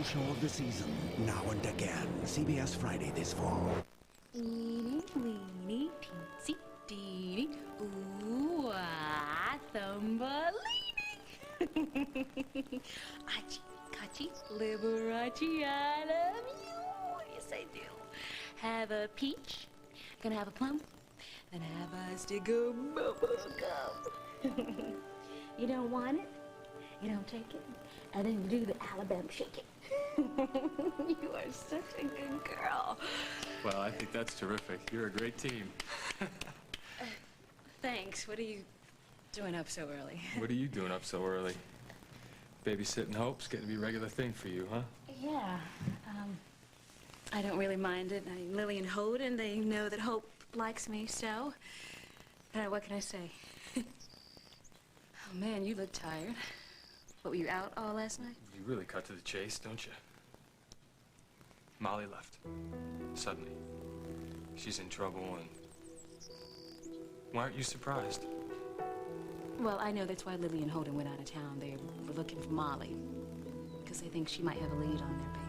Show of the season, now and again. CBS Friday this fall. Eeny, weeny, teensy, teeny, ooh, ah, thumbelini. Achi, kachi, liberace, I love you. Yes, I do. Have a peach, gonna have a plum, then have a stick of bubble gum. You don't want it, you don't take it, and then you do the Alabama shake it. You are such a good girl. Well, I think that's terrific. You're a great team. Thanks. What are you doing up so early? What are you doing up so early? Babysitting Hope's getting to be a regular thing for you, huh? Yeah. I don't really mind it. Lily and Holden, they know that Hope likes me so. But what can I say? Oh, man, you look tired. What, were you out all last night? You really cut to the chase, don't you? Molly left. Suddenly. She's in trouble and... Why aren't you surprised? Well, I know that's why Lily and Holden went out of town. They were looking for Molly. Because they think she might have a lead on their baby.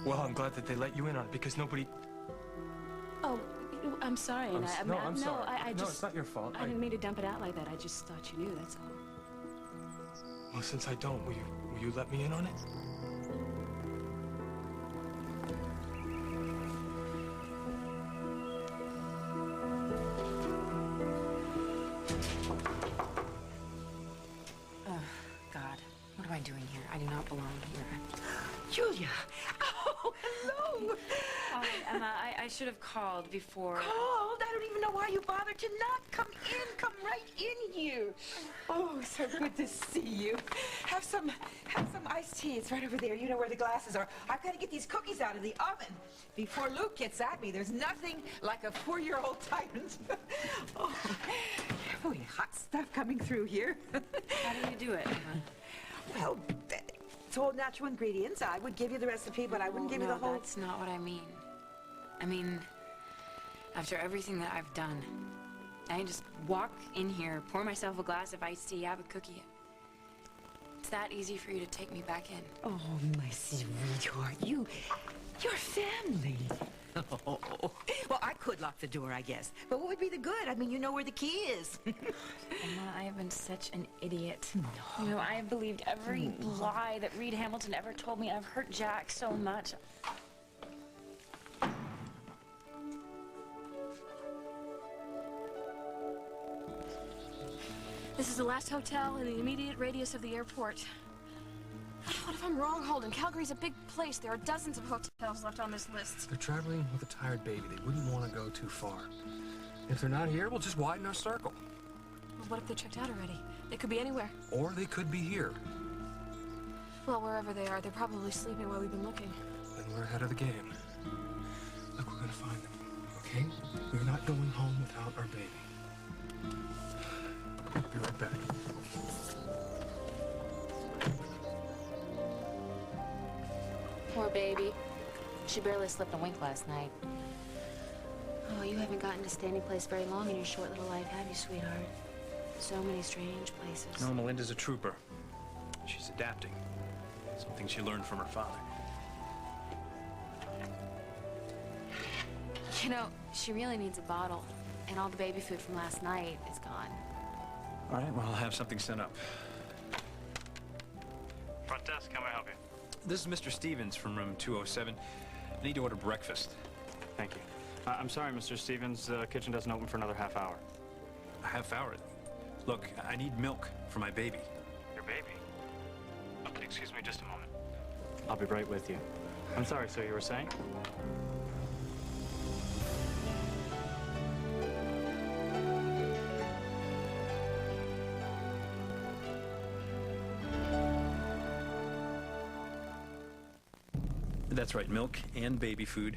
Well, I'm glad that they let you in on it because nobody... Oh, I'm sorry. I'm sorry. No, I just... No, it's not your fault. I didn't mean to dump it out like that. I just thought you knew, that's all. Well, since I don't, will you let me in on it? Oh, God. What am I doing here? I do not belong here. Julia! Oh, hello! Emma, I should have called before. Called? I don't even know why you bothered to knock. Come in. Come right in here. Oh, so good to see you. Have some iced tea. It's right over there. You know where the glasses are. I've got to get these cookies out of the oven before Luke gets at me. There's nothing like a 4-year-old tyrant. Oh, really hot stuff coming through here. How do you do it, Emma? Well, it's all natural ingredients. I would give you the recipe, but I wouldn't give you the whole... No, that's not what I mean. I mean, after everything that I've done, I just walk in here, pour myself a glass of iced tea, have a cookie. It's that easy for you to take me back in. Oh, my sweetheart, you're family. Oh. Well, I could lock the door, I guess. But what would be the good? I mean, you know where the key is. Emma, I have been such an idiot. No. You know, I have believed every lie that Reed Hamilton ever told me. I've hurt Jack so much. This is the last hotel in the immediate radius of the airport. What if I'm wrong, Holden? Calgary's a big place. There are dozens of hotels left on this list. They're traveling with a tired baby. They wouldn't want to go too far. If they're not here, we'll just widen our circle. Well, what if they checked out already? They could be anywhere. Or they could be here. Well, wherever they are, they're probably sleeping while we've been looking. Then we're ahead of the game. Look, we're gonna find them, okay? We're not going home without our baby. I'll be right back. Poor baby. She barely slept a wink last night. Oh, you haven't gotten to stay any place very long in your short little life, have you, sweetheart? So many strange places. No, Melinda's a trooper. She's adapting. Something she learned from her father. You know, she really needs a bottle. And all the baby food from last night is gone. All right, well, I'll have something sent up. Front desk, how may I help you? This is Mr. Stevens from room 207. I need to order breakfast. Thank you. I'm sorry, Mr. Stevens. The kitchen doesn't open for another half hour. A half hour? Look, I need milk for my baby. Your baby? Okay, excuse me just a moment. I'll be right with you. I'm sorry, so you were saying? That's right, milk and baby food,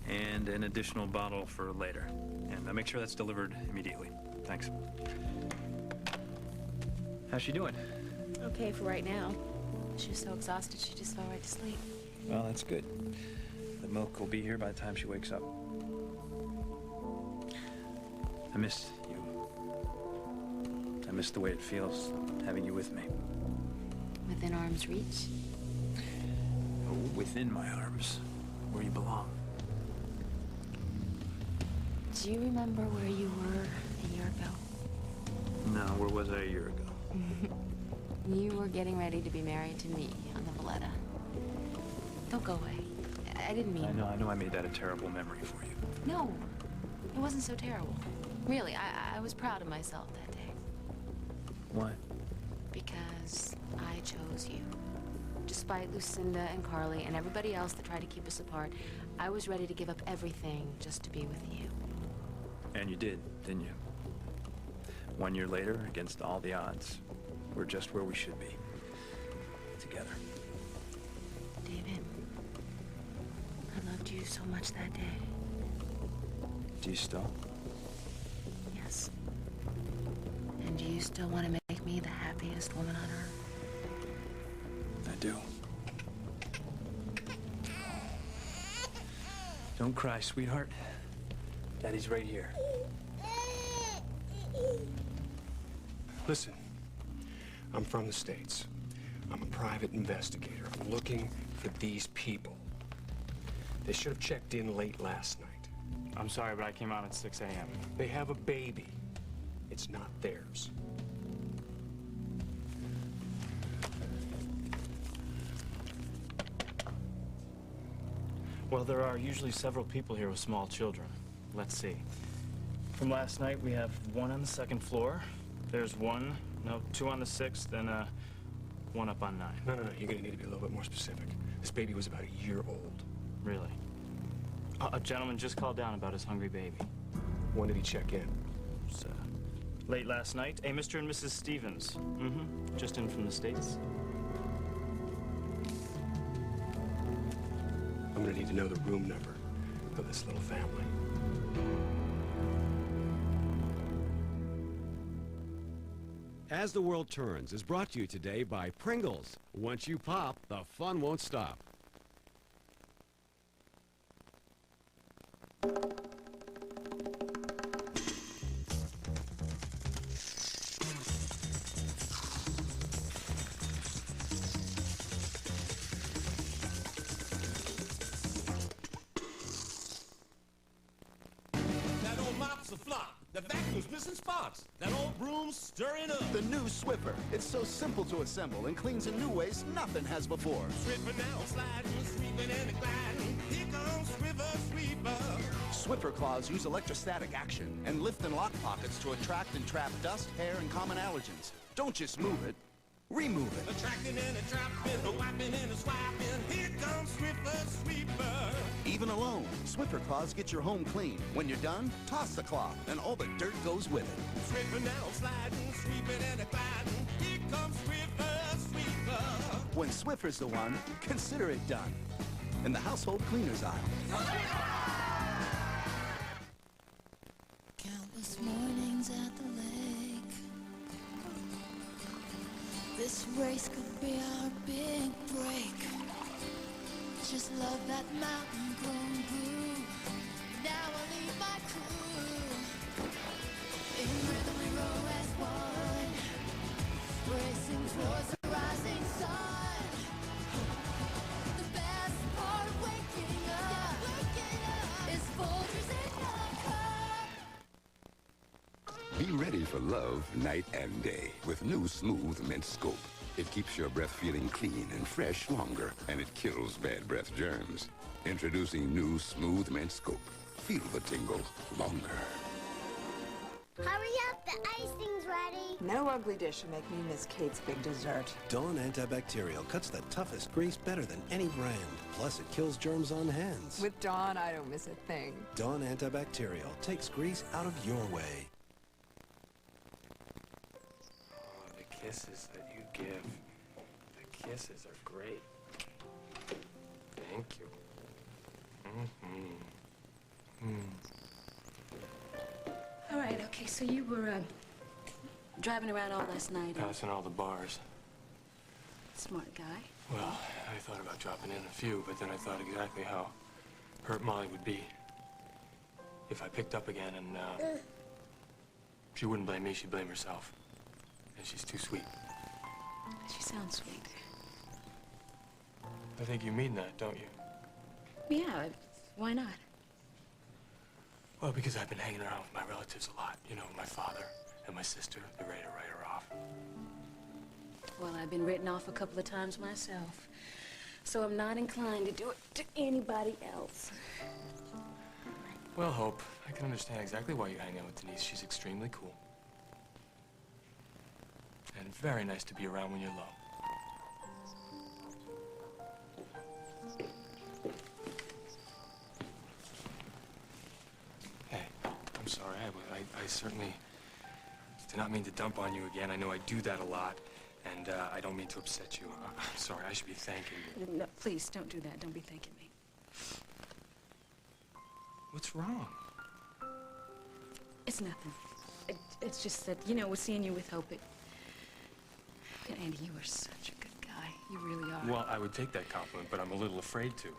and an additional bottle for later. And make sure that's delivered immediately. Thanks. How's she doing? Okay for right now. She was so exhausted, she just fell right to sleep. Well, that's good. The milk will be here by the time she wakes up. I miss you. I miss the way it feels having you with me. Within arm's reach? Within my arms, where you belong. Do you remember where you were a year ago? No, where was I a year ago? You were getting ready to be married to me on the Valletta. Don't go away. I didn't mean... I know I made that a terrible memory for you. No, it wasn't so terrible. Really, I was proud of myself that day. Why? Because I chose you. Despite Lucinda and Carly and everybody else that tried to keep us apart, I was ready to give up everything just to be with you. And you did, didn't you? 1 year later, against all the odds, we're just where we should be. Together. David, I loved you so much that day. Do you still? Yes. And do you still want to make me the happiest woman on earth? I do. Don't cry, sweetheart. Daddy's right here. Listen, I'm from the States. I'm a private investigator. I'm looking for these people. They should have checked in late last night. I'm sorry, but I came out at 6 a.m. They have a baby. It's not theirs. Well, there are usually several people here with small children. Let's see. From last night, we have one on the 2nd floor. There's two on the 6th, and one up on 9. No, you're gonna need to be a little bit more specific. This baby was about a year old. Really? A gentleman just called down about his hungry baby. When did he check in? It was, late last night. A Mr. and Mrs. Stevens. Mm-hmm. Just in from the States. I'm gonna need to know the room number of this little family. As the World Turns is brought to you today by Pringles. Once you pop, the fun won't stop. That old mop's a flop. The vacuum's missing spots. That old broom's stirring up. The new Swiffer. It's so simple to assemble and cleans in new ways nothing has before. Swiffer now sliding, sweeping and gliding. Here comes Swiffer Sweeper. Swiffer claws use electrostatic action and lift and lock pockets to attract and trap dust, hair, and common allergens. Don't just move it, remove it. Attracting and attrapping, a wiping and a swiping. Here comes Swiffer Sweeper. Even alone, Swiffer claws get your home clean. When you're done, toss the cloth, and all the dirt goes with it. Swiffer now sliding, sweeping and gliding. Here comes Swiffer Sweeper. When Swiffer's the one, consider it done. In the household cleaners aisle. Countless mornings at the lake. This race could be our big break. Just love that mountain grown brew. Now I'll leave my crew. In rhythm we row as one, racing towards the rising sun. The best part of waking up is Folgers and Young Cup. Be ready for love night and day with new Smooth Mint Scope. It keeps your breath feeling clean and fresh longer, and it kills bad breath germs. Introducing new Smooth Mint Scope. Feel the tingle longer. Hurry up, the icing's ready. No ugly dish will make me miss Kate's big dessert. Dawn Antibacterial cuts the toughest grease better than any brand. Plus, it kills germs on hands. With Dawn, I don't miss a thing. Dawn Antibacterial takes grease out of your way. Oh, the kisses that you give. The kisses are great. Thank you. All right, okay, so you were, driving around all last night. Passing all the bars. Smart guy. Well, I thought about dropping in a few, but then I thought exactly how hurt Molly would be if I picked up again, and she wouldn't blame me, she'd blame herself. And she's too sweet. She sounds sweet. I think you mean that, don't you? Yeah, why not? Well, because I've been hanging around with my relatives a lot. You know, my father and my sister, they're ready to write her off. Well, I've been written off a couple of times myself, so I'm not inclined to do it to anybody else. Well, Hope, I can understand exactly why you hang out with Denise. She's extremely cool. And very nice to be around when you're low. Hey, I'm sorry. I certainly did not mean to dump on you again. I know I do that a lot, and I don't mean to upset you. I'm sorry. I should be thanking you. No, please, don't do that. Don't be thanking me. What's wrong? It's nothing. It's just that, you know, we're seeing you with Hope. Andy, you are such a good guy. You really are. Well, I would take that compliment, but I'm a little afraid to.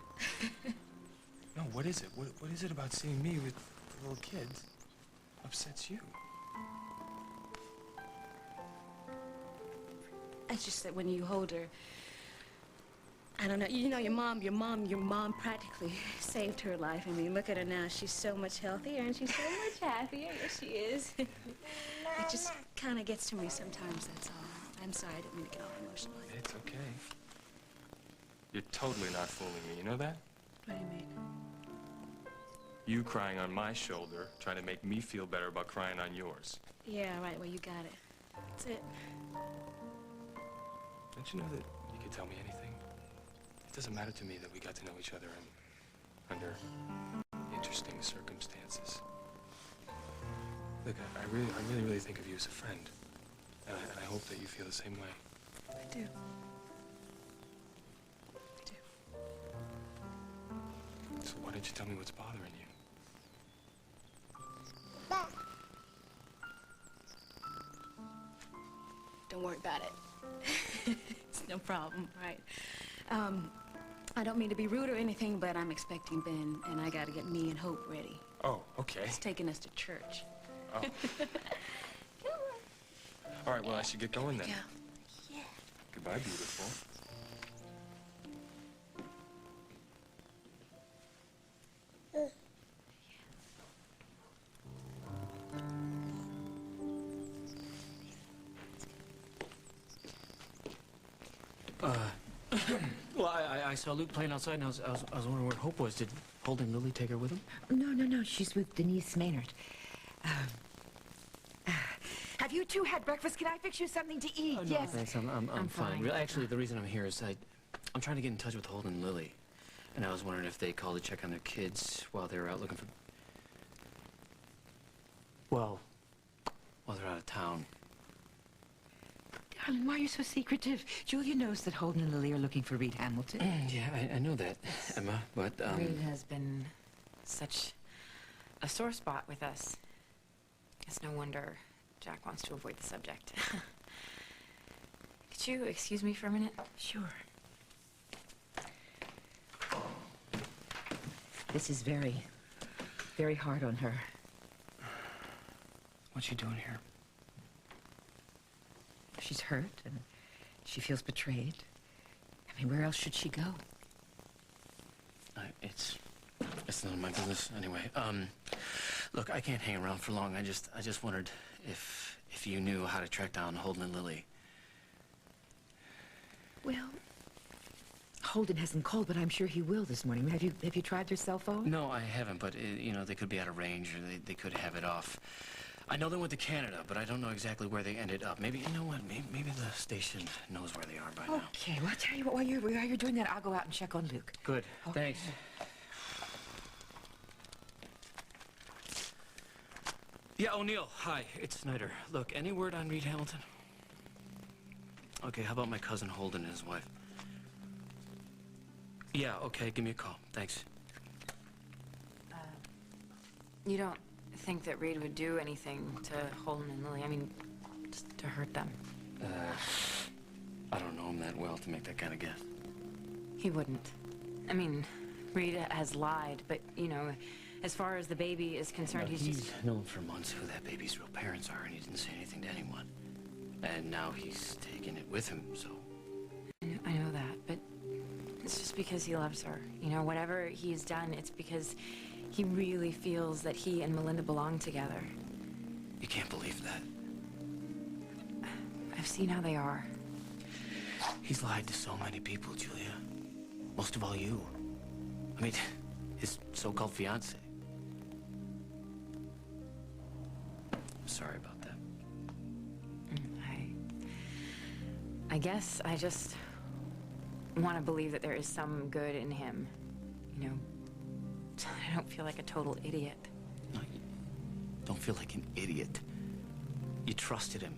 No, what is it? What is it about seeing me with the little kids upsets you? It's just that when you hold her, I don't know, you know, your mom practically saved her life. I mean, look at her now. She's so much healthier and she's so much happier. Yes, she is. It just kind of gets to me sometimes, that's all. I'm sorry, I didn't mean to get all emotional. It's okay. You're totally not fooling me, you know that? What do you mean? You crying on my shoulder, trying to make me feel better about crying on yours. Yeah, right, well, you got it. That's it. Don't you know that you could tell me anything? It doesn't matter to me that we got to know each other under interesting circumstances. Look, I really think of you as a friend. And I hope that you feel the same way. I do. So why don't you tell me what's bothering you? Don't worry about it. It's no problem, right? I don't mean to be rude or anything, but I'm expecting Ben, and I gotta get me and Hope ready. Oh, okay. He's taking us to church. Oh. All right, well, I should get going then. Yeah. Goodbye, beautiful. Well, I saw Luke playing outside, and I was wondering where Hope was. Did Holden and Lily take her with him? No. She's with Denise Maynard. Have you two had breakfast? Can I fix you something to eat? No, Yes. thanks. I'm fine. Really, actually, the reason I'm here is I'm trying to get in touch with Holden and Lily. And I was wondering if they called to check on their kids while they were out looking for... Well, while they're out of town. Darling, why are you so secretive? Julia knows that Holden and Lily are looking for Reed Hamilton. Yeah, I know that, Emma, but, Reed has been such a sore spot with us. It's no wonder Jack wants to avoid the subject. Could you excuse me for a minute? Sure. This is very, very hard on her. What's she doing here? She's hurt, and she feels betrayed. I mean, where else should she go? It's none of my business anyway. Look, I can't hang around for long. I just wondered if you knew how to track down Holden and Lily. Well, Holden hasn't called, but I'm sure he will this morning. Have you tried their cell phone? No, I haven't, but, you know, they could be out of range, or they could have it off. I know they went to Canada, but I don't know exactly where they ended up. Maybe, you know what, maybe the station knows where they are by now. Okay, well, I'll tell you what, while you're doing that, I'll go out and check on Luke. Good, Okay. thanks. Yeah, O'Neill, hi, it's Snyder. Look, any word on Reed Hamilton? Okay, how about my cousin Holden and his wife? Yeah, okay, give me a call. Thanks. You don't think that Reed would do anything to Holden and Lily? I mean, just to hurt them? I don't know him that well to make that kind of guess. He wouldn't. I mean, Reed has lied, but, you know, as far as the baby is concerned, he's just... He's known for months who that baby's real parents are, and he didn't say anything to anyone. And now he's taking it with him, so... I know that, but It's just because he loves her. You know, whatever he's done, it's because he really feels that he and Melinda belong together. You can't believe that. I've seen how they are. He's lied to so many people, Julia. Most of all you. I mean, his so-called fiancée. I'm sorry about that. I guess I just want to believe that there is some good in him. You know, I don't feel like a total idiot. No, you don't feel like an idiot. You trusted him.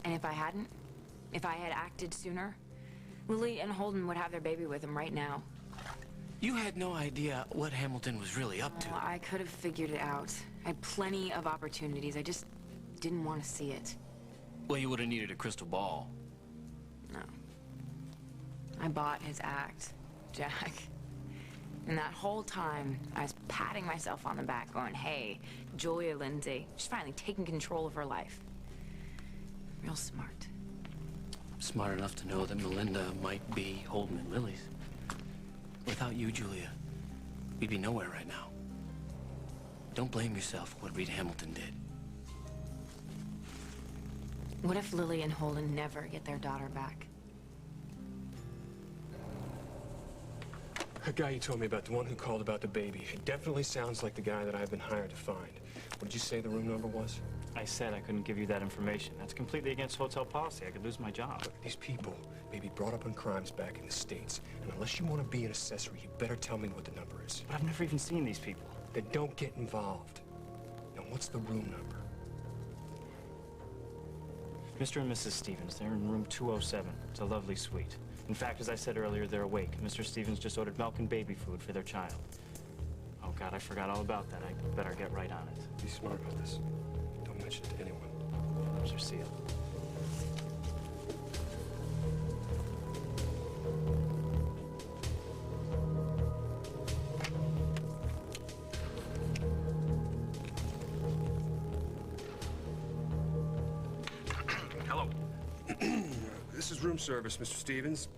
And if I hadn't, if I had acted sooner, Lily and Holden would have their baby with him right now. You had no idea what Hamilton was really up to. Oh, I could have figured it out. I had plenty of opportunities. I just didn't want to see it. Well, you would have needed a crystal ball. No. I bought his act, Jack. And that whole time, I was patting myself on the back going, hey, Julia Lindsay, she's finally taking control of her life. Real smart. Smart enough to know that Melinda might be Holden and Lily's. Without you, Julia, we'd be nowhere right now. Don't blame yourself for what Reed Hamilton did. What if Lily and Holden never get their daughter back? The guy you told me about, the one who called about the baby, it definitely sounds like the guy that I've been hired to find. What did you say the room number was? I said I couldn't give you that information. That's completely against hotel policy. I could lose my job. Look, these people may be brought up on crimes back in the States, and unless you want to be an accessory, you better tell me what the number is. But I've never even seen these people. Then don't get involved. Now, what's the room number? Mr. and Mrs. Stevens, they're in room 207. It's a lovely suite. In fact, as I said earlier, they're awake. Mr. Stevens just ordered milk and baby food for their child. Oh, God, I forgot all about that. I better get right on it. Be smart about this. Don't mention it to anyone. Rooms are sealed. Hello. This is room service, Mr. Stevens.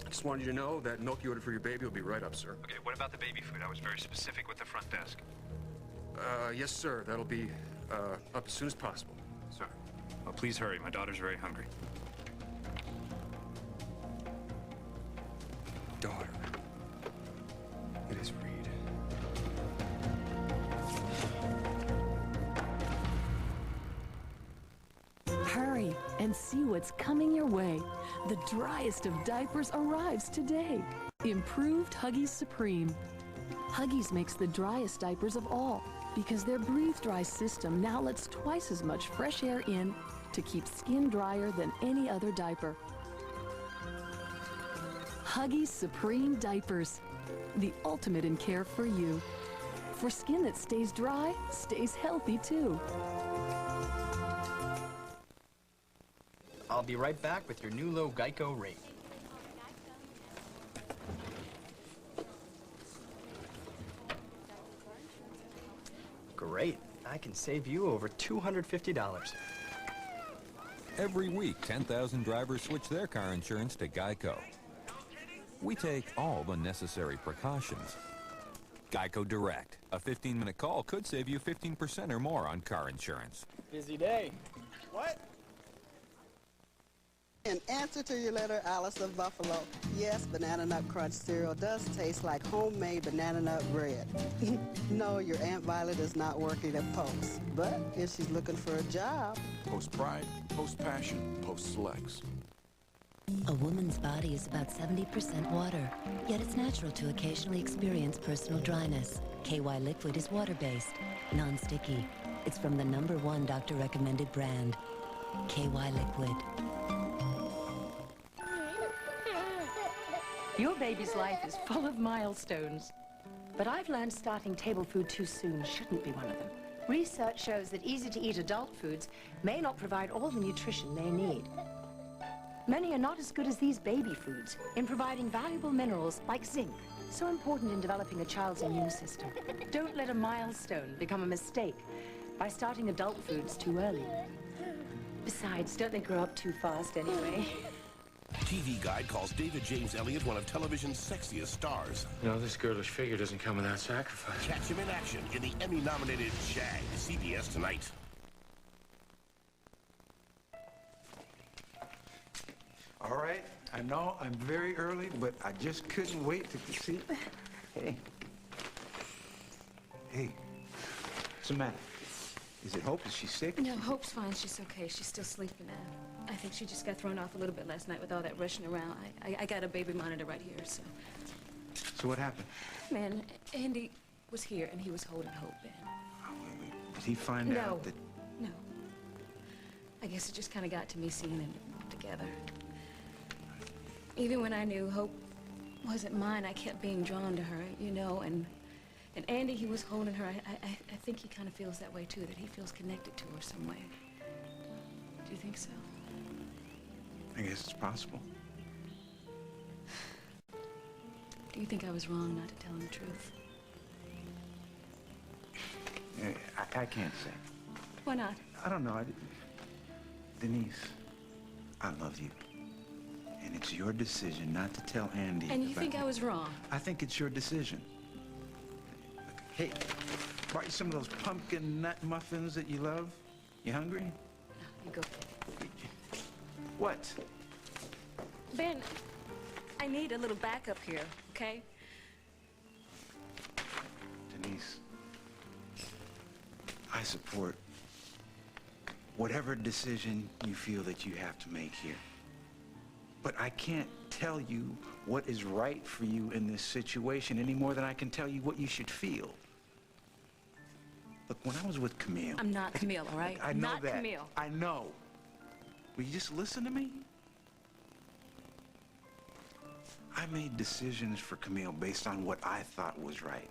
I just wanted you to know that milk you ordered for your baby will be right up, sir. Okay, what about the baby food? I was very specific with the front desk. Yes, sir. That'll be up as soon as possible. Sir, well, please hurry. My daughter's very hungry. Daughter. It is Reed. Hurry and see what's coming your way. The driest of diapers arrives today. Improved Huggies Supreme. Huggies makes the driest diapers of all because their Breathe Dry system now lets twice as much fresh air in to keep skin drier than any other diaper. Huggies Supreme Diapers, the ultimate in care for you. For skin that stays dry, stays healthy too. I'll be right back with your new low Geico rate. Great. I can save you over $250. Every week, 10,000 drivers switch their car insurance to Geico. We take all the necessary precautions. Geico Direct. A 15-minute call could save you 15% or more on car insurance. Busy day. What? In answer to your letter, Alice of Buffalo, yes, Banana Nut Crunch cereal does taste like homemade banana nut bread. No, your Aunt Violet is not working at Post, but if she's looking for a job... Post Pride, Post Passion, Post Selects. A woman's body is about 70% water, yet it's natural to occasionally experience personal dryness. KY Liquid is water-based, non-sticky. It's from the #1 doctor-recommended brand, KY Liquid. Your baby's life is full of milestones. But I've learned starting table food too soon shouldn't be one of them. Research shows that easy-to-eat adult foods may not provide all the nutrition they need. Many are not as good as these baby foods in providing valuable minerals like zinc, so important in developing a child's immune system. Don't let a milestone become a mistake by starting adult foods too early. Besides, don't they grow up too fast anyway? TV Guide calls David James Elliott one of television's sexiest stars. No, this girlish figure doesn't come without sacrifice. Catch him in action in the Emmy-nominated Jag, CBS tonight. All right, I know I'm very early, but I just couldn't wait to see. Hey. Hey. What's the matter? Is it Hope? Is she sick? No, Hope's fine. She's okay. She's still sleeping now. I think she just got thrown off a little bit last night with all that rushing around. I got a baby monitor right here, so. So what happened? Man, Andy was here, and he was holding Hope, Ben. Oh, wait. Did he find out that... No. I guess it just kind of got to me seeing them together. Even when I knew Hope wasn't mine, I kept being drawn to her, you know, and Andy, he was holding her. I think he kind of feels that way, too, that he feels connected to her some way. Do you think so? I guess it's possible. Do you think I was wrong not to tell him the truth? I can't say. Why not? I don't know. Denise, I love you. And it's your decision not to tell Andy. And you think I was wrong? I think it's your decision. Look, hey, brought you some of those pumpkin nut muffins that you love. You hungry? No, you go. What? Ben, I need a little backup here, okay? Denise, I support whatever decision you feel that you have to make here. But I can't tell you what is right for you in this situation any more than I can tell you what you should feel. Look, when I was with Camille... I'm not Camille, all right? I know not that. Camille. I know. Will you just listen to me? I made decisions for Camille based on what I thought was right.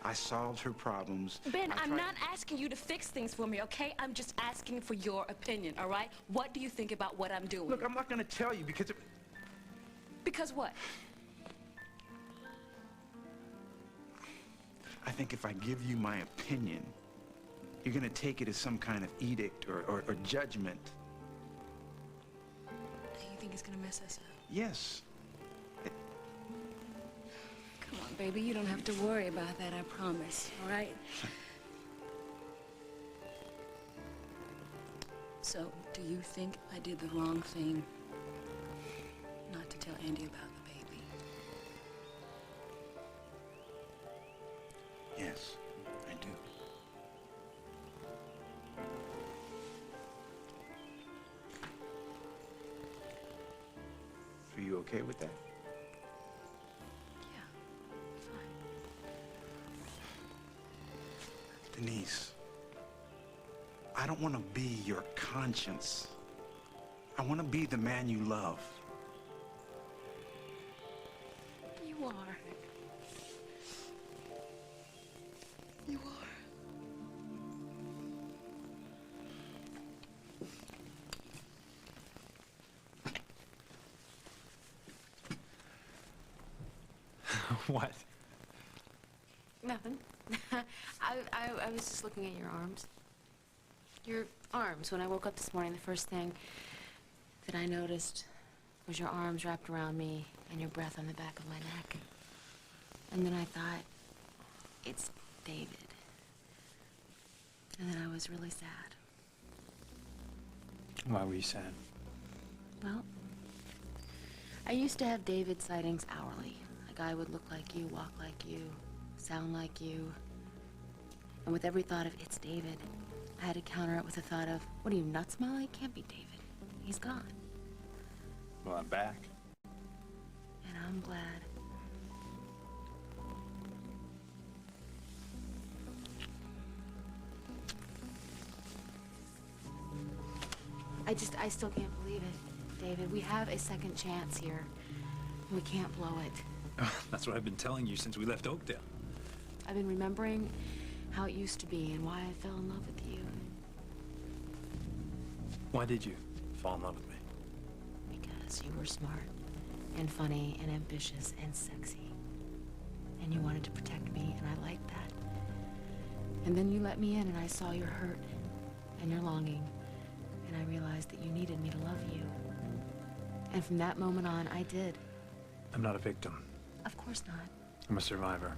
I solved her problems. Ben, I'm not asking you to fix things for me, okay? I'm just asking for your opinion, all right? What do you think about what I'm doing? Look, I'm not going to tell you because... Because what? I think if I give you my opinion, you're going to take it as some kind of edict or judgment. Do you think it's going to mess us up? Yes. Come on, baby, you don't have to worry about that, I promise, all right? So, do you think I did the wrong thing not to tell Andy about the baby? Yes, I do. Are you okay with that? Denise, I don't want to be your conscience. I want to be the man you love. You are. You are. What? Nothing. I was just looking at your arms. Your arms. When I woke up this morning, the first thing that I noticed was your arms wrapped around me and your breath on the back of my neck. And then I thought, it's David. And then I was really sad. Why were you sad? Well, I used to have David sightings hourly. A guy would look like you, walk like you, sound like you. And with every thought of, it's David, I had to counter it with the thought of, what are you, nuts, Molly? It can't be David. He's gone. Well, I'm back. And I'm glad. I still can't believe it, David. We have a second chance here. We can't blow it. That's what I've been telling you since we left Oakdale. I've been remembering how it used to be and why I fell in love with you. Why did you fall in love with me? Because you were smart and funny and ambitious and sexy. And you wanted to protect me, and I liked that. And then you let me in, and I saw your hurt and your longing, and I realized that you needed me to love you. And from that moment on, I did. I'm not a victim. Of course not. I'm a survivor.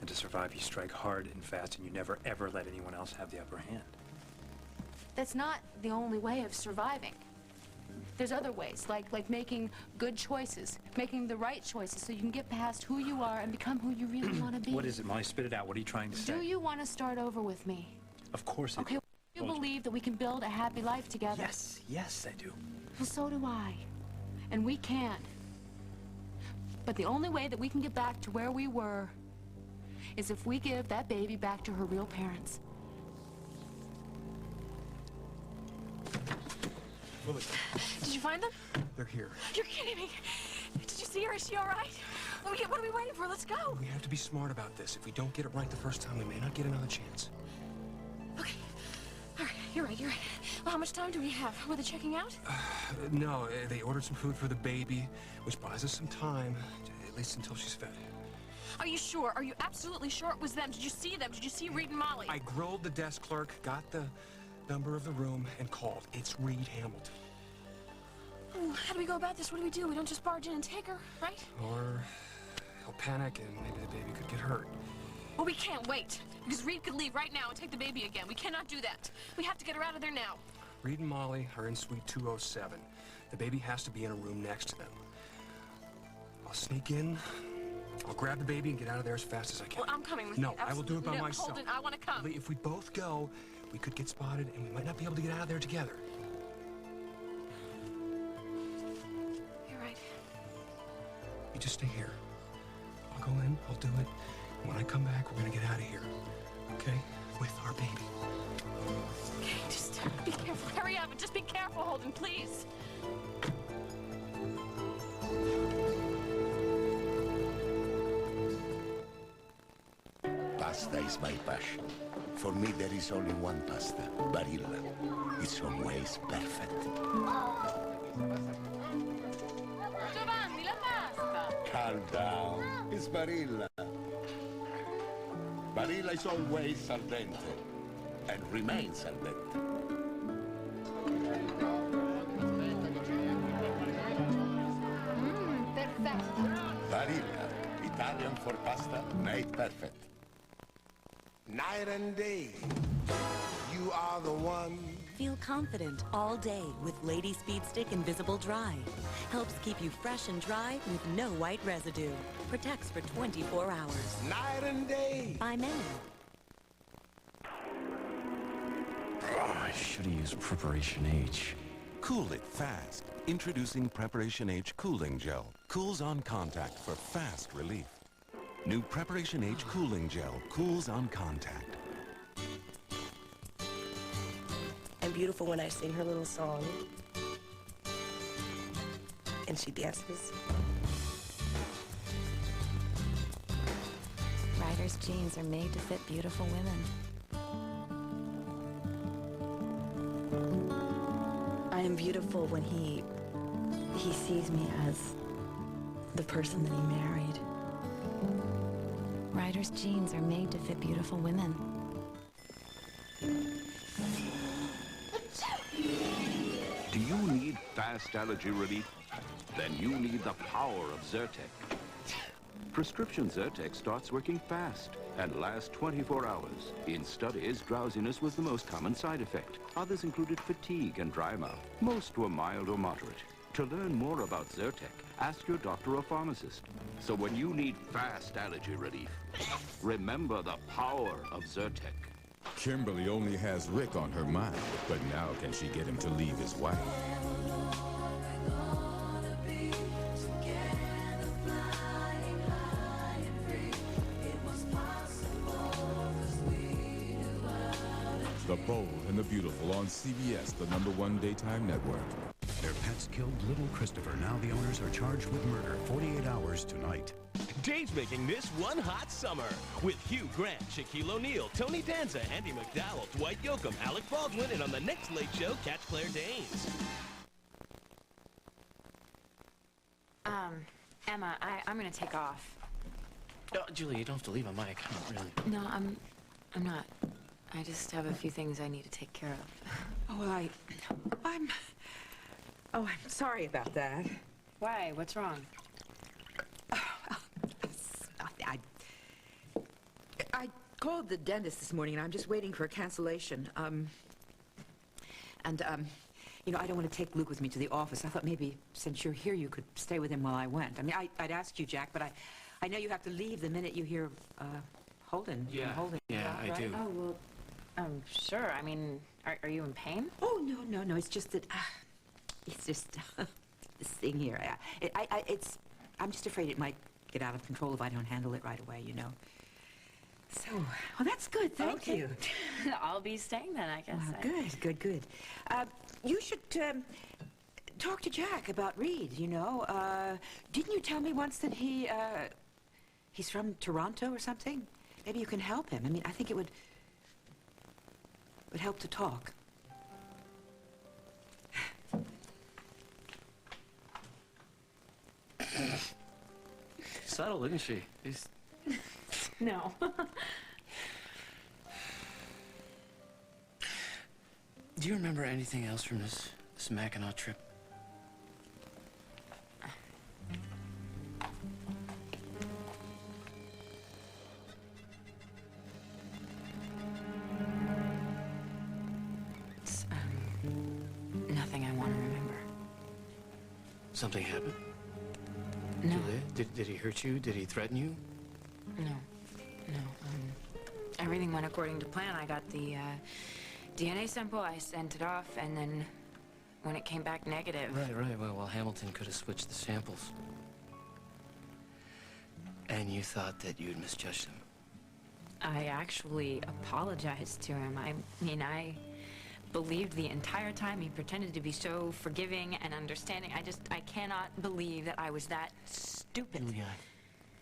And to survive, you strike hard and fast, and you never, ever let anyone else have the upper hand. That's not the only way of surviving. There's other ways, like making good choices, making the right choices so you can get past who you are and become who you really want to be. What is it, Molly? Spit it out. What are you trying to say? Do you want to start over with me? Of course I do. Okay, you believe that we can build a happy life together? Yes, yes, I do. Well, so do I. And we can. But the only way that we can get back to where we were is if we give that baby back to her real parents. Lily, Did you find them? they're here. You're kidding me. Did you see her? Is she all right? What are we waiting for? Let's go. We have to be smart about this. If we don't get it right the first time, we may not get another chance. Okay. All right, you're right. Well, how much time do we have? Were they checking out? No, they ordered some food for the baby, which buys us some time, at least until she's fed. Are you sure? Are you absolutely sure it was them? Did you see them? Did you see Reed and Molly? I grilled the desk clerk, got the number of the room, and called. It's Reed Hamilton. Ooh, how do we go about this? What do we do? We don't just barge in and take her, right? Or he'll panic and maybe the baby could get hurt. Well, we can't wait, because Reed could leave right now and take the baby again. We cannot do that. We have to get her out of there now. Reed and Molly are in suite 207. The baby has to be in a room next to them. I'll sneak in, I'll grab the baby and get out of there as fast as I can. Well, I'm coming with you. you. No, I will do it by no, myself. Holden, I want to come. If we both go, we could get spotted and we might not be able to get out of there together. You're right. You just stay here. I'll go in, I'll do it. And when I come back, we're gonna get out of here. Okay? With our baby. Okay, just be careful. Hurry up and just be careful, Holden, please. Pasta is my passion. For me, there is only one pasta, Barilla. It's always perfect. Giovanni, la pasta. Calm down. It's Barilla. Barilla is always al dente and remains al dente. Perfetto. Barilla, Italian for pasta made perfect. Night and day, you are the one. Feel confident all day with Lady Speed Stick Invisible Dry. Helps keep you fresh and dry with no white residue. Protects for 24 hours. Night and day. By men. Oh, I should have used Preparation H. Cool it fast. Introducing Preparation H Cooling Gel. Cools on contact for fast relief. New Preparation H Cooling Gel cools on contact. I'm beautiful when I sing her little song. And she dances. Ryder's jeans are made to fit beautiful women. I am beautiful when he sees me as the person that he married. Ryder's jeans are made to fit beautiful women. Do you need fast allergy relief? Then you need the power of Zyrtec. Prescription Zyrtec starts working fast and lasts 24 hours. In studies, drowsiness was the most common side effect. Others included fatigue and dry mouth. Most were mild or moderate. To learn more about Zyrtec, ask your doctor or pharmacist. So when you need fast allergy relief, remember the power of Zyrtec. Kimberly only has Rick on her mind, but now can she get him to leave his wife? The Bold and the Beautiful on CBS, the #1 daytime network. Their pets killed little Christopher. Now the owners are charged with murder. 48 hours tonight. Dave's making this one hot summer with Hugh Grant, Shaquille O'Neal, Tony Danza, Andy McDowell, Dwight Yoakam, Alec Baldwin, and on the next Late Show, catch Claire Danes. Emma, I'm gonna take off. Oh, Julie, you don't have to leave on my account, really. No, I'm not. I just have a few things I need to take care of. Oh, well, I'm sorry about that. Why? What's wrong? I called the dentist this morning, and I'm just waiting for a cancellation. You know, I don't want to take Luke with me to the office. I thought maybe since you're here, you could stay with him while I went. I mean, I'd ask you, Jack, but I know you have to leave the minute you hear Holden. Yeah, Holden. yeah, I do. Oh, well, sure. I mean, are you in pain? Oh, no. It's just that, it's just this thing here. I'm just afraid it might get out of control if I don't handle it right away, you know. So, well, that's good. Thank you. I'll be staying then, I guess. Well, good. You should talk to Jack about Reed, you know. Didn't you tell me once that he's from Toronto or something? Maybe you can help him. I mean, I think it would help to talk. Subtle, isn't she? No. Do you remember anything else from this Mackinac trip? It's, nothing I want to remember. Something happened? No. Julia, did he hurt you? Did he threaten you? No. Everything went according to plan. I got the DNA sample, I sent it off, and then when it came back negative... Right. Well, Hamilton could have switched the samples. And you thought that you'd misjudged him? I actually apologized to him. I mean, I believed the entire time he pretended to be so forgiving and understanding. I cannot believe that I was that stupid. Julia,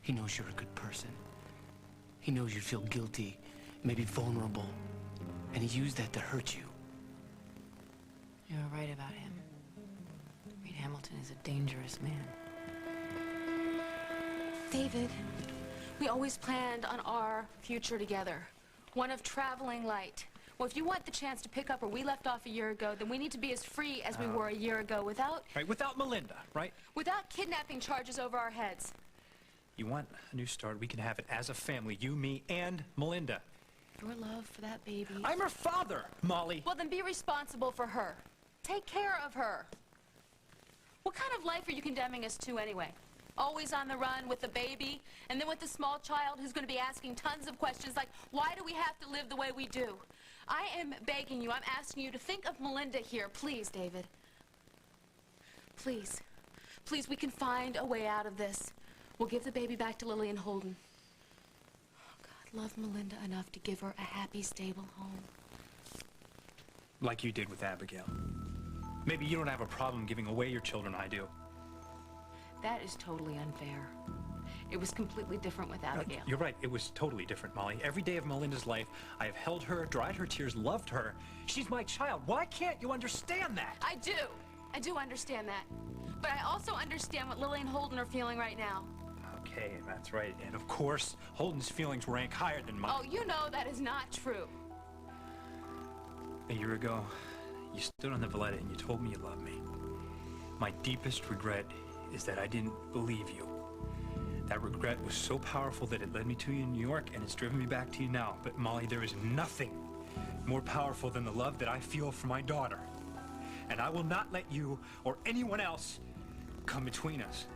he knows you're a good person. He knows you feel guilty, maybe vulnerable, and he used that to hurt you. You're right about him. Reed Hamilton is a dangerous man. David, we always planned on our future together. One of traveling light. Well, if you want the chance to pick up where we left off a year ago, then we need to be as free as we were a year ago without... Right, without Melinda, right? Without kidnapping charges over our heads. You want a new start, we can have it as a family. You, me, and Melinda. Your love for that baby... I'm her father, Molly. Well, then be responsible for her. Take care of her. What kind of life are you condemning us to anyway? Always on the run with the baby, and then with the small child who's going to be asking tons of questions like, why do we have to live the way we do? I am begging you, I'm asking you to think of Melinda here. Please, David. Please. Please, we can find a way out of this. We'll give the baby back to Lily and Holden. Oh, God, love Melinda enough to give her a happy, stable home. Like you did with Abigail. Maybe you don't have a problem giving away your children, I do. That is totally unfair. It was completely different with Abigail. You're right, it was totally different, Molly. Every day of Melinda's life, I have held her, dried her tears, loved her. She's my child. Why can't you understand that? I do. I do understand that. But I also understand what Lily and Holden are feeling right now. Okay, that's right. And of course, Holden's feelings rank higher than mine. Oh, you know that is not true. A year ago, you stood on the Valletta and you told me you loved me. My deepest regret is that I didn't believe you. That regret was so powerful that it led me to you in New York, and it's driven me back to you now. But Molly, there is nothing more powerful than the love that I feel for my daughter. And I will not let you or anyone else come between us.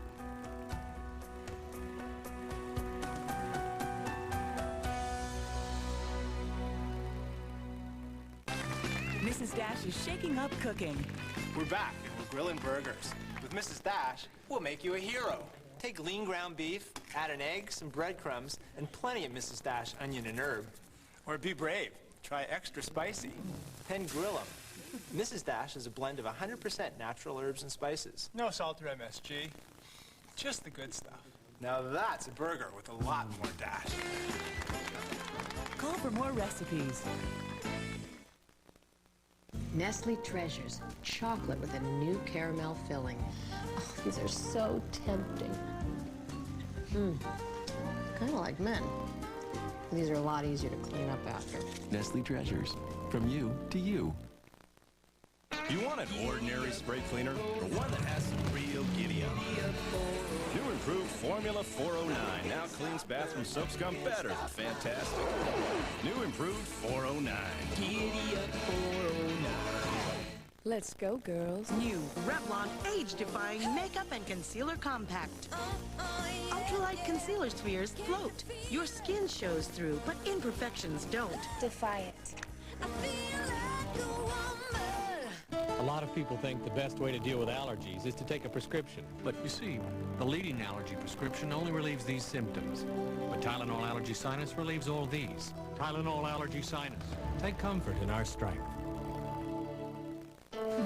Mrs. Dash is shaking up cooking. We're back and we're grilling burgers. With Mrs. Dash, we'll make you a hero. Take lean ground beef, add an egg, some breadcrumbs, and plenty of Mrs. Dash onion and herb. Or be brave, try extra spicy. Then grill them. Mrs. Dash is a blend of 100% natural herbs and spices. No salt or MSG, just the good stuff. Now that's a burger with a lot more Dash. Call for more recipes. Nestle Treasures, chocolate with a new caramel filling. Oh, these are so tempting. Kind of like men. These are a lot easier to clean up after. Nestle Treasures, from you to you. Do you want an ordinary spray cleaner or one that has some real giddy-up? New improved Formula 409 now cleans bathroom soap scum better than fantastic. New improved 409. Giddy-up 409. Let's go, girls. New Revlon age-defying makeup and concealer compact. Ultralight concealer spheres float. Your skin shows through, but imperfections don't. Defy it. A lot of people think the best way to deal with allergies is to take a prescription. But you see, the leading allergy prescription only relieves these symptoms. But Tylenol Allergy Sinus relieves all these. Tylenol Allergy Sinus. Take comfort in our strength.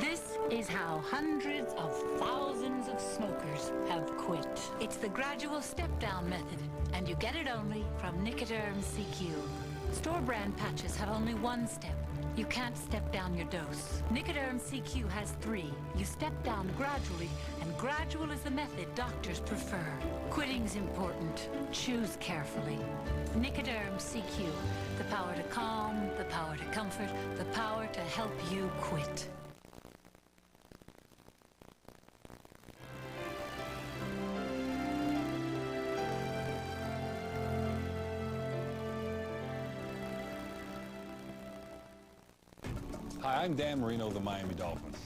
This is how hundreds of thousands of smokers have quit. It's the gradual step-down method, and you get it only from Nicoderm CQ. Store brand patches have only one step. You can't step down your dose. Nicoderm CQ has 3. You step down gradually, and gradual is the method doctors prefer. Quitting's important. Choose carefully. Nicoderm CQ. The power to calm, the power to comfort, the power to help you quit. Hi, I'm Dan Marino of the Miami Dolphins.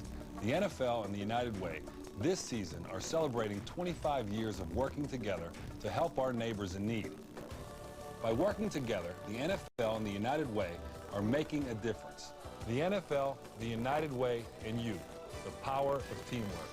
The NFL and the United Way this season are celebrating 25 years of working together to help our neighbors in need. By working together, the NFL and the United Way are making a difference. The NFL, the United Way, and you, the power of teamwork.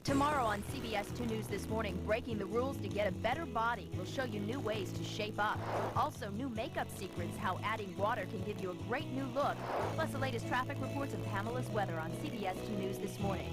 Tomorrow on CBS 2 News This Morning, breaking the rules to get a better body. We'll show you new ways to shape up. Also, new makeup secrets, how adding water can give you a great new look. Plus, the latest traffic reports and Pamela's weather on CBS 2 News This Morning.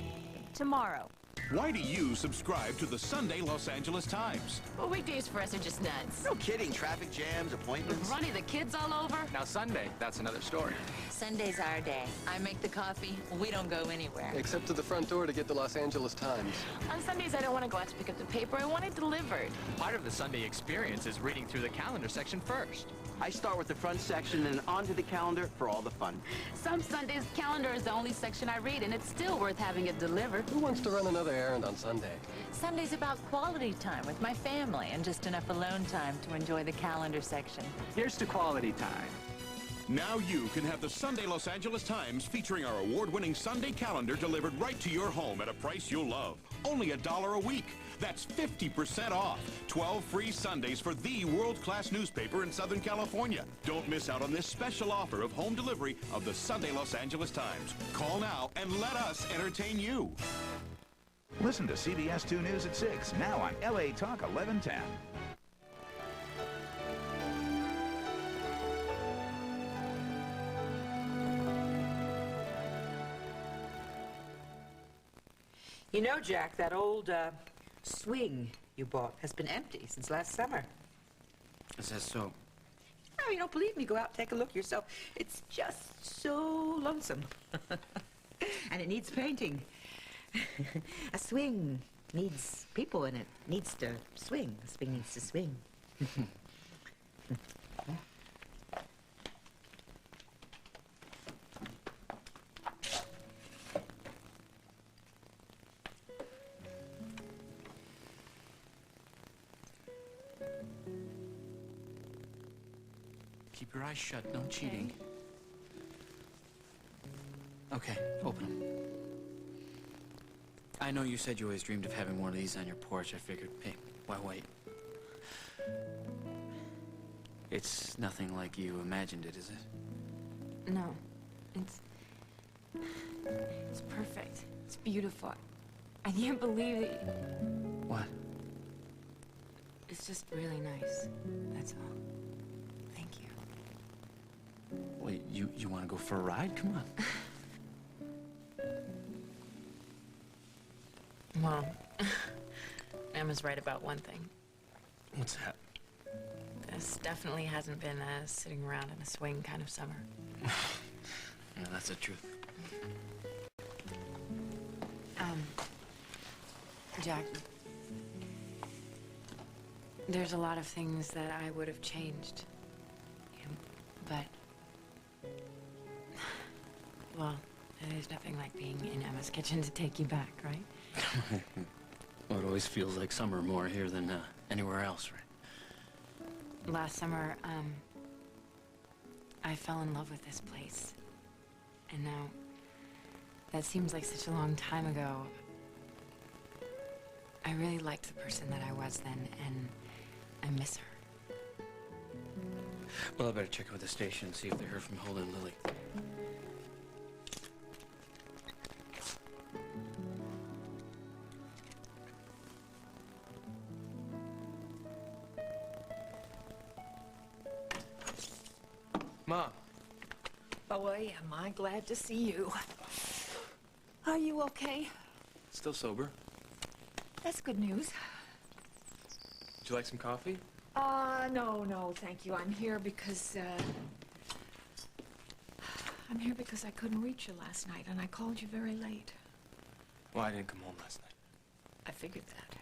Tomorrow. Why do you subscribe to the Sunday Los Angeles Times? Well, weekdays for us are just nuts. No kidding. Traffic jams, appointments. Running the kids all over. Now Sunday, that's another story. Sunday's our day. I make the coffee. We don't go anywhere. Except to the front door to get the Los Angeles Times. On Sundays, I don't want to go out to pick up the paper. I want it delivered. Part of the Sunday experience is reading through the calendar section first. I start with the front section and onto the calendar for all the fun. Some Sundays, calendar is the only section I read, and it's still worth having it delivered. Who wants to run another errand on Sunday? Sunday's about quality time with my family and just enough alone time to enjoy the calendar section. Here's to quality time. Now you can have the Sunday Los Angeles Times featuring our award-winning Sunday calendar delivered right to your home at a price you'll love. Only $1 a week. That's 50% off. 12 free Sundays for the world-class newspaper in Southern California. Don't miss out on this special offer of home delivery of the Sunday Los Angeles Times. Call now and let us entertain you. Listen to CBS 2 News at 6, now on LA Talk 1110. You know, Jack, that old swing you bought has been empty since last summer. Is that so? Oh, you don't believe me? Go out and take a look yourself. It's just so lonesome. And it needs painting. A swing needs people in it. Needs to swing. A swing needs to swing. Keep your eyes shut, no cheating. Okay, open them. I know you said you always dreamed of having one of these on your porch. I figured, hey, why wait? It's nothing like you imagined it, is it? No. It's perfect. It's beautiful. I can't believe it. What? It's just really nice. That's all. Thank you. Wait, you want to go for a ride? Come on. Well, Emma's right about one thing. What's that? This definitely hasn't been a sitting around in a swing kind of summer. Yeah, that's the truth. Jack, there's a lot of things that I would have changed. But, well, There's nothing like being in Emma's kitchen to take you back, right? Well, it always feels like summer more here than anywhere else, right? Last summer, I fell in love with this place. And now, that seems like such a long time ago. I really liked the person that I was then, and I miss her. Well, I better check with the station and see if they heard from Holden and Lily. Mom. Boy, am I glad to see you. Are you okay? Still sober? That's good news. Would you like some coffee? No, thank you. I'm here because I couldn't reach you last night, and I called you very late. Well, I didn't come home last night. I figured that.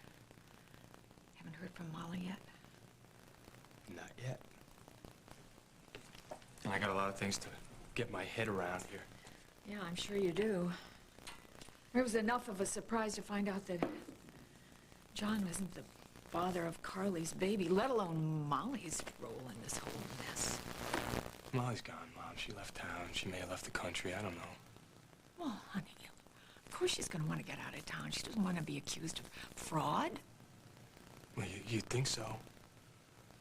Haven't heard from Molly yet? Not yet. And I got a lot of things to get my head around here. Yeah, I'm sure you do. It was enough of a surprise to find out that John isn't the father of Carly's baby, let alone Molly's role in this whole mess. Molly's gone, Mom. She left town. She may have left the country. I don't know. Well, honey, of course she's going to want to get out of town. She doesn't want to be accused of fraud. Well, you'd think so.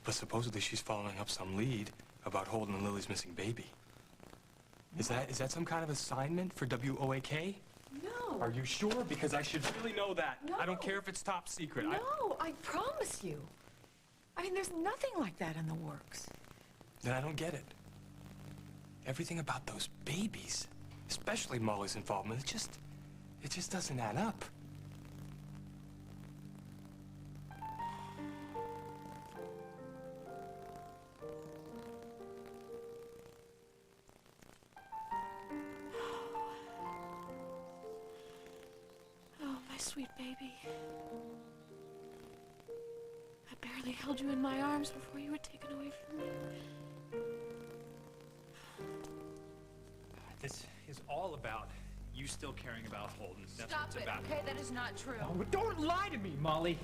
But supposedly she's following up some lead about Holden and Lily's missing baby. Is that some kind of assignment for WOAK? No. Are you sure? Because I should really know that. No. I don't care if it's top secret. No, I promise you. I mean, there's nothing like that in the works. Then I don't get it. Everything about those babies, especially Molly's involvement, it just doesn't add up. Oh, my sweet baby. I barely held you in my arms before you were taken away from me. This is all about you still caring about Holden. That's Stop what it's it, about. okay? That is not true. Oh, but don't lie to me, Molly.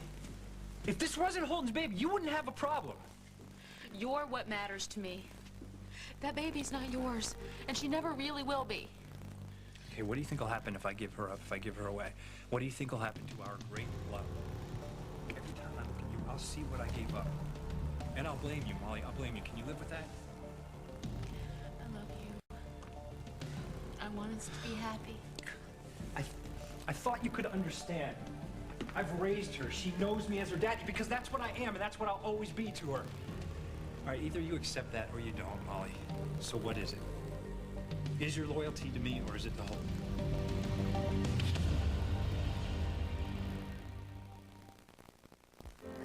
If this wasn't Holden's baby, you wouldn't have a problem. You're what matters to me. That baby's not yours, and she never really will be. Okay, what do you think will happen if I give her up, if I give her away? What do you think will happen to our great love? Every time I look at you, I'll see what I gave up. And I'll blame you, Molly. I'll blame you. Can you live with that? I love you. I want us to be happy. I thought you could understand. I've raised her. She knows me as her daddy because that's what I am, and that's what I'll always be to her. All right, either you accept that or you don't, Molly. So what is it? Is your loyalty to me or is it to Holden?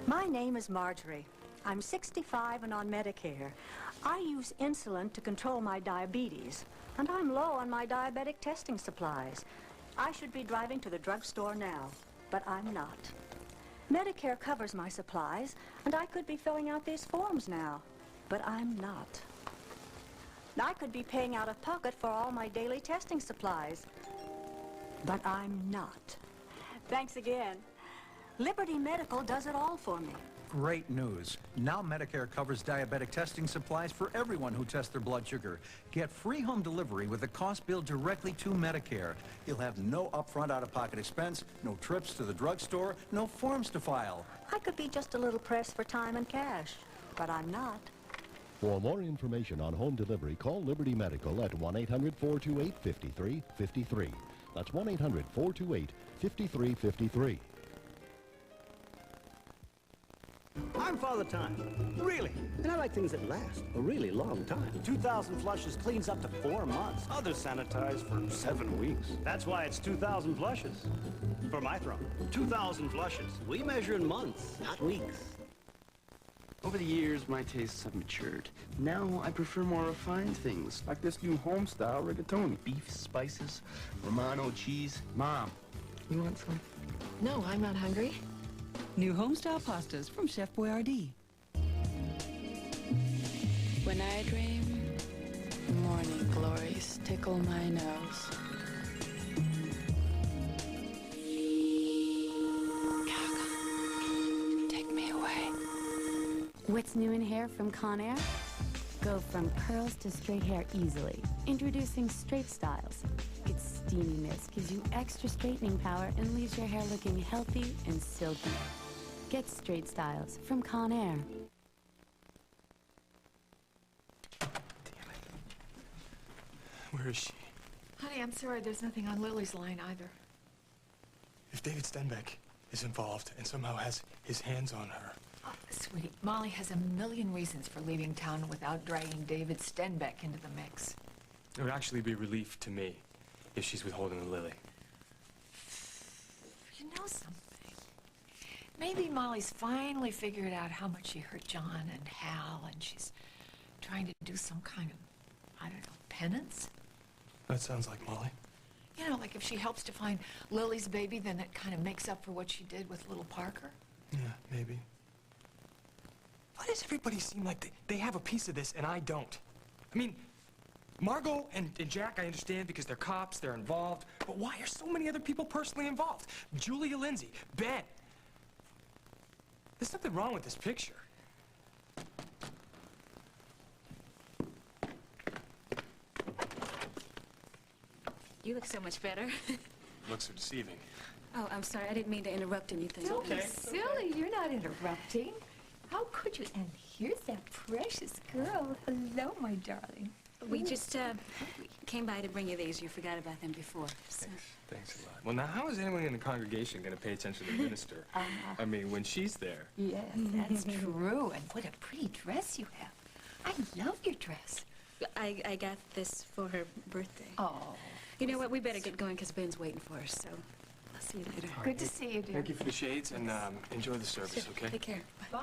My name is Marjorie. I'm 65 and on Medicare. I use insulin to control my diabetes, and I'm low on my diabetic testing supplies. I should be driving to the drugstore now, but I'm not. Medicare covers my supplies, and I could be filling out these forms now, but I'm not. I could be paying out of pocket for all my daily testing supplies, but I'm not. Thanks again. Liberty Medical does it all for me. Great news. Now Medicare covers diabetic testing supplies for everyone who tests their blood sugar. Get free home delivery with the cost billed directly to Medicare. You'll have no upfront out-of-pocket expense, no trips to the drugstore, no forms to file. I could be just a little pressed for time and cash, but I'm not. For more information on home delivery, call Liberty Medical at 1-800-428-5353. That's 1-800-428-5353. I'm Father Time. Really. And I like things that last a really long time. 2,000 flushes cleans up to 4 months. Others sanitize for 7 weeks. That's why it's 2,000 flushes. For my throne. 2,000 flushes. We measure in months, not weeks. Over the years, my tastes have matured. Now, I prefer more refined things, like this new home-style rigatoni. Beef, spices, Romano cheese. Mom, you want some? No, I'm not hungry. New home-style pastas from Chef Boyardee. When I dream, morning glories tickle my nose. What's new in hair from Conair? Go from curls to straight hair easily. Introducing Straight Styles. Its steamy mist gives you extra straightening power and leaves your hair looking healthy and silky. Get Straight Styles from Conair. Where is she? Honey, I'm sorry, there's nothing on Lily's line either. If David Stenbeck is involved and somehow has his hands on her... Oh, sweetie, Molly has a million reasons for leaving town without dragging David Stenbeck into the mix. It would actually be a relief to me if she's withholding Lily. You know something? Maybe Molly's finally figured out how much she hurt John and Hal, and she's trying to do some kind of, I don't know, penance? That sounds like Molly. You know, like if she helps to find Lily's baby, then it kind of makes up for what she did with little Parker. Yeah, maybe. Why does everybody seem like they have a piece of this and I don't? I mean, Margot and Jack, I understand because they're cops, they're involved, but why are so many other people personally involved? Julia Lindsay, Ben. There's something wrong with this picture. You look so much better. Looks are deceiving. Oh, I'm sorry. I didn't mean to interrupt anything. Don't be silly. You're not interrupting. How could you? And here's that precious girl. Hello, my darling. We just came by to bring you these. You forgot about them before. So. Thanks a lot. Well, now, how is anyone in the congregation going to pay attention to the minister? I mean, when she's there. Yes, that's true. And what a pretty dress you have. I love your dress. I got this for her birthday. Oh. You know what? We better get going because Ben's waiting for us, so I'll see you later. Good to see you, dear. Thank you for the shades, and enjoy the service, okay? Take care. Bye.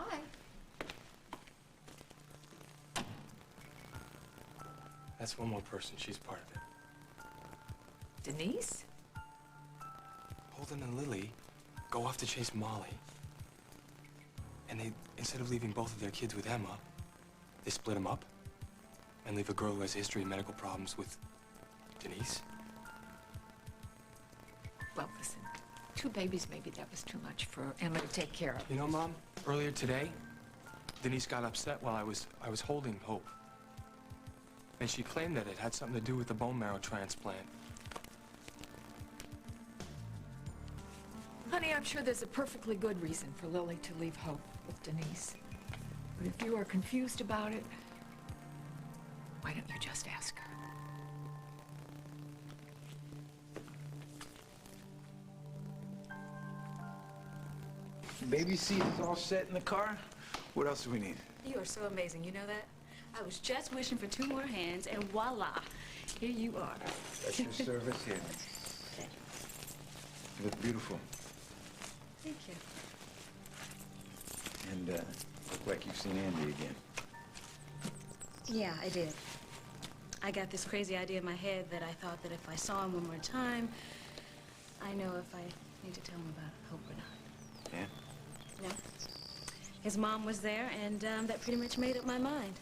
That's one more person. She's part of it. Denise? Holden and Lily go off to chase Molly. And they, instead of leaving both of their kids with Emma, they split them up and leave a girl who has a history of medical problems with Denise. Well, listen, 2 babies, maybe that was too much for Emma to take care of. You know, Mom, earlier today, Denise got upset while I was holding Hope. And she claimed that it had something to do with the bone marrow transplant. Honey, I'm sure there's a perfectly good reason for Lily to leave Hope with Denise. But if you are confused about it, why don't you just ask her? Baby seat is all set in the car. What else do we need? You are so amazing. You know that? I was just wishing for 2 more hands, and voila, here you are. That's your service here. You look beautiful. Thank you. And look like you've seen Andy again. Yeah, I did. I got this crazy idea in my head that I thought that if I saw him one more time, I know if I need to tell him about Hope or not. Yeah? No. His mom was there, and that pretty much made up my mind.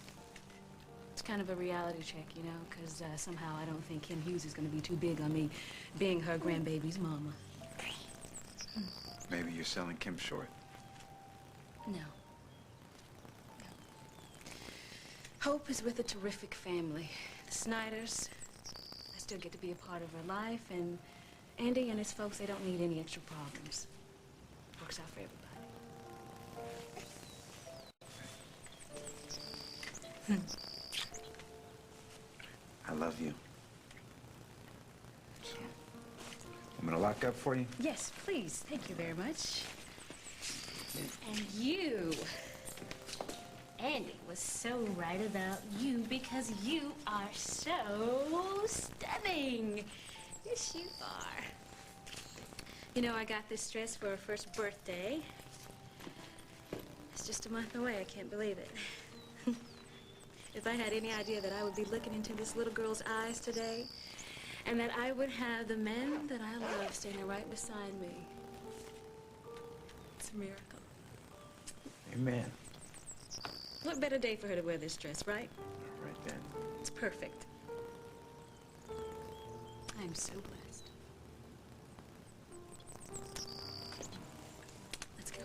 It's kind of a reality check, you know, because somehow I don't think Kim Hughes is going to be too big on me being her grandbaby's mama. Maybe you're selling Kim short. No. Hope is with a terrific family. The Snyders. I still get to be a part of her life, and Andy and his folks, they don't need any extra problems. Works out for everybody. I love you. So, I'm gonna lock up for you. Yes, please. Thank you very much. And you, Andy was so right about you because you are so stunning. Yes, you are. You know, I got this dress for her first birthday. It's just a month away. I can't believe it. If I had any idea that I would be looking into this little girl's eyes today, and that I would have the men that I love standing right beside me, it's a miracle. Amen. What better day for her to wear this dress, right? Right then. It's perfect. I'm so blessed. Let's go.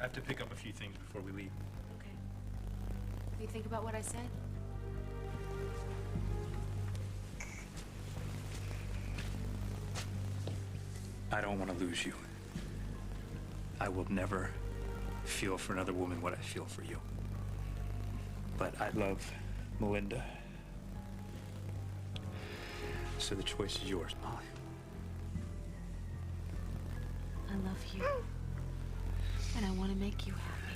I have to pick up a few things before we leave. Okay. What do you think about what I said? I don't want to lose you. I will never feel for another woman what I feel for you. But I love Melinda. So the choice is yours, Molly. I love you. And I want to make you happy.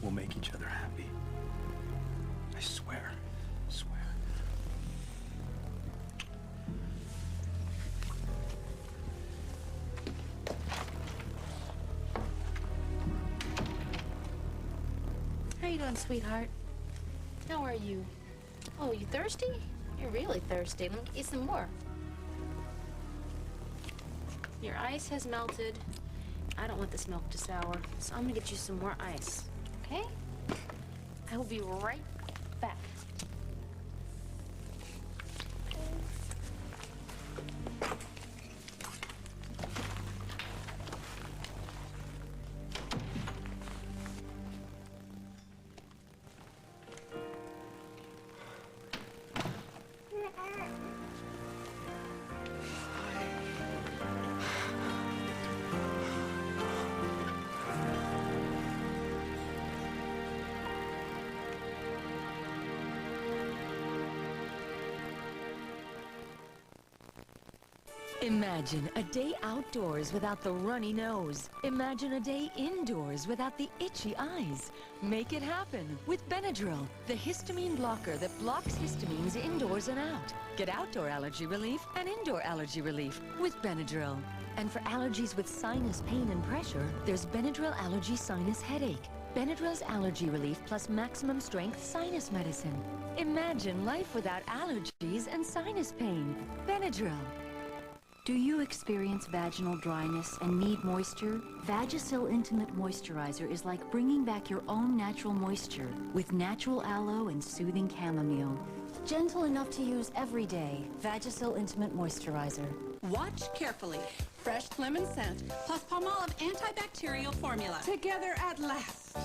We'll make each other happy. I swear. I swear. How you doing, sweetheart? How are you? Oh, you thirsty? You're really thirsty. Let me get you some more. Your ice has melted. I don't want this milk to sour, so I'm gonna get you some more ice, okay? I will be right back. Imagine a day outdoors without the runny nose. Imagine a day indoors without the itchy eyes. Make it happen with Benadryl, the histamine blocker that blocks histamines indoors and out. Get outdoor allergy relief and indoor allergy relief with Benadryl. And for allergies with sinus pain and pressure, there's Benadryl Allergy Sinus Headache. Benadryl's allergy relief plus maximum strength sinus medicine. Imagine life without allergies and sinus pain. Benadryl. Do you experience vaginal dryness and need moisture? Vagisil Intimate Moisturizer is like bringing back your own natural moisture with natural aloe and soothing chamomile. Gentle enough to use every day. Vagisil Intimate Moisturizer. Watch carefully. Fresh lemon scent plus Palmolive antibacterial formula. Together at last.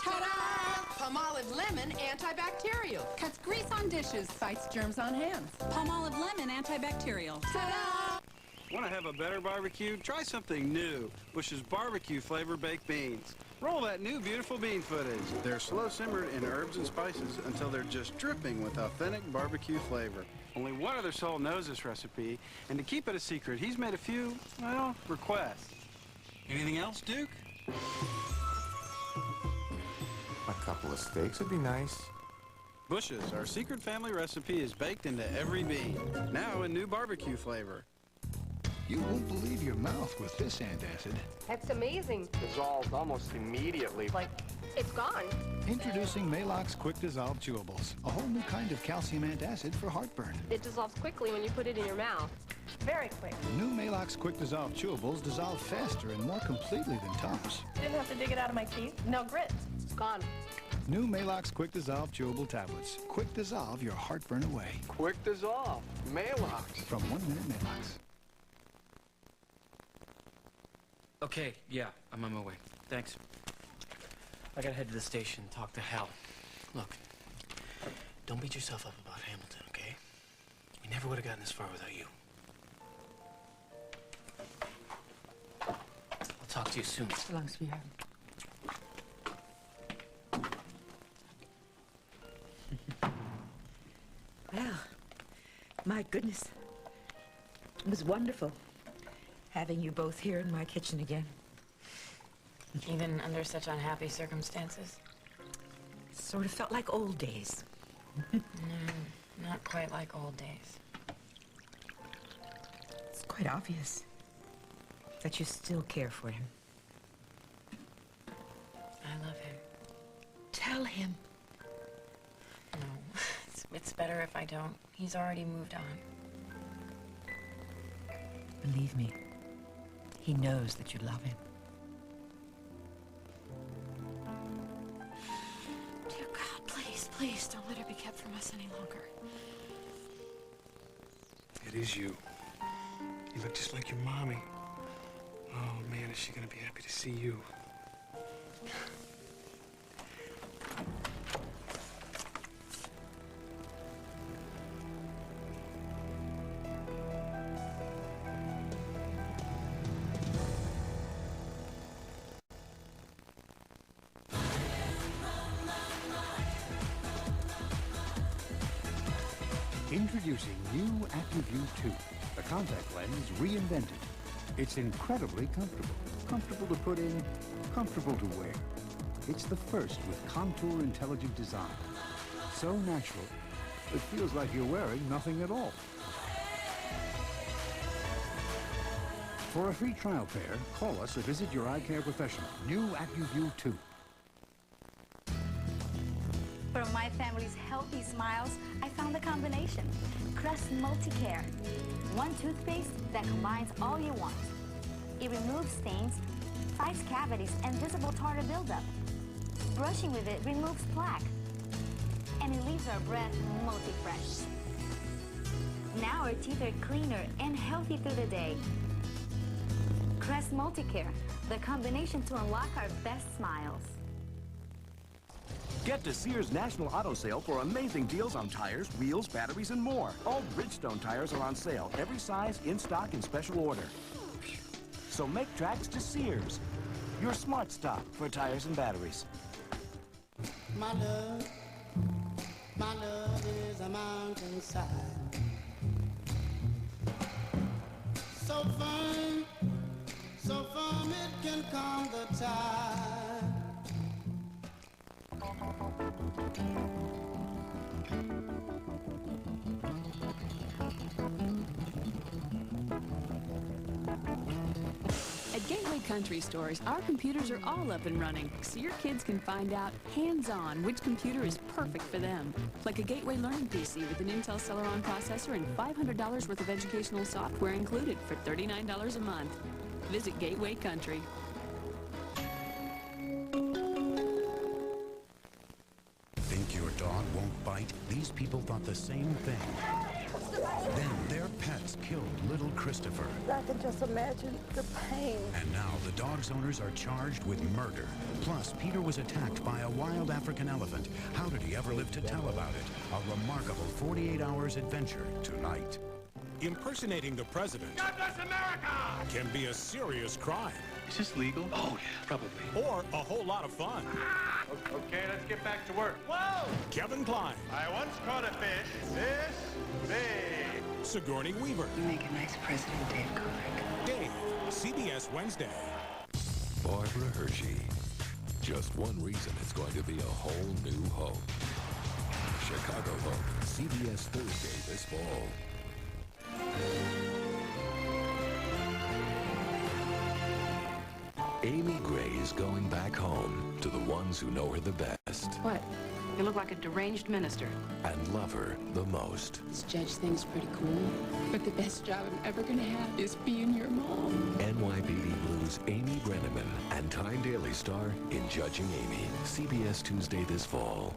Ta-da! Palmolive Lemon Antibacterial. Cuts grease on dishes, fights germs on hands. Palmolive Lemon Antibacterial. Ta-da! Want to have a better barbecue? Try something new. Bush's barbecue flavor baked beans. Roll that new beautiful bean footage. They're slow simmered in herbs and spices until they're just dripping with authentic barbecue flavor. Only one other soul knows this recipe, and to keep it a secret, he's made a few, well, requests. Anything else, Duke? A couple of steaks would be nice. Bush's, our secret family recipe, is baked into every bean. Now in new barbecue flavor. You won't believe your mouth with this antacid. That's amazing. Dissolved almost immediately. Like, it's gone. Introducing Maalox Quick Dissolve Chewables, a whole new kind of calcium antacid for heartburn. It dissolves quickly when you put it in your mouth. Very quick. New Maalox Quick Dissolve Chewables dissolve faster and more completely than Tums. Didn't have to dig it out of my teeth. No grit. It's gone. New Maalox Quick Dissolve Chewable Tablets. Quick dissolve your heartburn away. Quick dissolve. Maalox. From 1 Minute Maalox. Okay, yeah, I'm on my way. Thanks. I gotta head to the station, talk to Hal. Look, don't beat yourself up about Hamilton, okay? We never would have gotten this far without you. I'll talk to you soon. So long, sweetheart. Well, my goodness. It was wonderful having you both here in my kitchen again. Even under such unhappy circumstances? Sort of felt like old days. No, not quite like old days. It's quite obvious that you still care for him. I love him. Tell him. No, it's better if I don't. He's already moved on. Believe me, he knows that you love him. Dear God, please, please don't let her be kept from us any longer. It is you. You look just like your mommy. Oh, man, is she gonna be happy to see you. Introducing new Atwt 2, the contact lens reinvented. It's incredibly comfortable. Comfortable to put in, comfortable to wear. It's the first with contour intelligent design. So natural, it feels like you're wearing nothing at all. For a free trial pair, call us or visit your eye care professional. New Atwt 2. For my family's healthy smiles, I found the combination. Crest Multicare. One toothpaste that combines all you want. It removes stains, fights cavities, and visible tartar buildup. Brushing with it removes plaque. And it leaves our breath multi-fresh. Now our teeth are cleaner and healthy through the day. Crest Multicare, the combination to unlock our best smiles. Get to Sears National Auto Sale for amazing deals on tires, wheels, batteries, and more. All Bridgestone tires are on sale, every size, in stock, and special order. So make tracks to Sears, your smart stop for tires and batteries. My love is a mountainside. So firm it can calm the tide. At Gateway Country Stores, our computers are all up and running, so your kids can find out hands-on which computer is perfect for them. Like a Gateway Learning PC with an Intel Celeron processor and $500 worth of educational software included for $39 a month. Visit Gateway Country. Think your dog won't bite? These people thought the same thing. Then their pets killed little Christopher. I can just imagine the pain. And now the dog's owners are charged with murder. Plus, Peter was attacked by a wild African elephant. How did he ever live to tell about it? A remarkable 48 hours adventure tonight. Impersonating the president God bless America! can be a serious crime. Is this legal? Oh, yeah, probably. Or a whole lot of fun. Okay, let's get back to work. Whoa! Kevin Kline. I once caught a fish this big. Sigourney Weaver. You make a nice president, Dave Kovac. Dave, CBS Wednesday. Barbara Hershey. Just one reason it's going to be a whole new hope. Chicago Hope, CBS Thursday this fall. Amy Gray is going back home to the ones who know her the best What? You look like a deranged minister. and love her the most. This judge thing's pretty cool, but the best job I'm ever gonna have is being your mom. NYPD Blues Amy Brenneman and Time Daily star in Judging Amy. CBS Tuesday this fall.